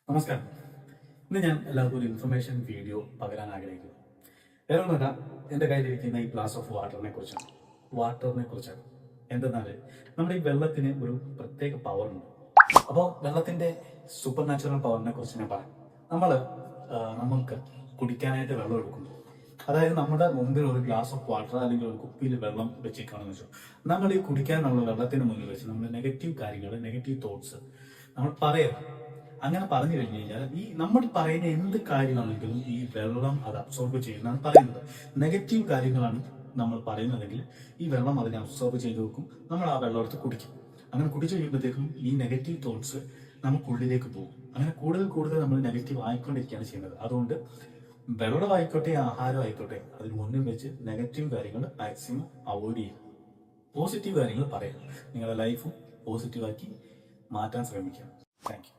നമസ്കാരം. ഇന്ന് ഞാൻ എല്ലാവർക്കും ഒരു ഇൻഫർമേഷൻ വീഡിയോ പകരാൻ ആഗ്രഹിക്കുന്നു. വേറെ ഒന്നുമല്ല, എൻ്റെ കയ്യിലിരിക്കുന്ന ഈ ഗ്ലാസ് ഓഫ് വാട്ടറിനെ കുറിച്ചാണ്. എന്തെന്നാൽ നമ്മുടെ ഈ വെള്ളത്തിന് ഒരു പ്രത്യേക പവർ ഉണ്ട്. അപ്പോൾ വെള്ളത്തിന്റെ സൂപ്പർ നാച്ചുറൽ പവറിനെ കുറിച്ച് ഞാൻ പറയാം. നമുക്ക് കുടിക്കാനായിട്ട് വെള്ളം എടുക്കുന്നു. അതായത് നമ്മുടെ മുമ്പിൽ ഒരു ഗ്ലാസ് ഓഫ് വാട്ടർ അല്ലെങ്കിൽ ഒരു കുപ്പിയിൽ വെള്ളം വെച്ചേക്കാണെന്ന് വെച്ചു, നമ്മൾ ഈ കുടിക്കാനുള്ള വെള്ളത്തിന് മുന്നിൽ വെച്ച് നമ്മൾ നെഗറ്റീവ് തോട്ട്സ് നമ്മൾ പറയരുത്. അങ്ങനെ പറഞ്ഞു കഴിഞ്ഞു കഴിഞ്ഞാൽ ഈ നമ്മൾ പറയുന്ന എന്ത് കാര്യമാണെങ്കിലും ഈ വെള്ളം അത് അബ്സോർബ് ചെയ്യുന്നതാണ് പറയുന്നത്. നെഗറ്റീവ് കാര്യങ്ങളാണ് നമ്മൾ പറയുന്നതെങ്കിൽ ഈ വെള്ളം അതിനെ അബ്സോർബ് ചെയ്ത് വെക്കും, നമ്മൾ ആ വെള്ളം എടുത്ത് കുടിക്കും. അങ്ങനെ കുടിച്ചു കഴിയുമ്പോഴത്തേക്കും ഈ നെഗറ്റീവ് തോട്ട്സ് നമുക്കുള്ളിലേക്ക് പോകും. അങ്ങനെ കൂടുതൽ നമ്മൾ നെഗറ്റീവ് ആയിക്കൊണ്ടിരിക്കുകയാണ് ചെയ്യുന്നത്. അതുകൊണ്ട് വെള്ളമായിക്കോട്ടെ ആഹാരമായിക്കോട്ടെ അതിന് മുന്നിൽ വെച്ച് നെഗറ്റീവ് കാര്യങ്ങൾ മാക്സിമം അവോയ്ഡ് ചെയ്യുക. പോസിറ്റീവ് കാര്യങ്ങൾ പറയാം. നിങ്ങളുടെ ലൈഫും പോസിറ്റീവാക്കി മാറ്റാൻ ശ്രമിക്കുക. Thank you.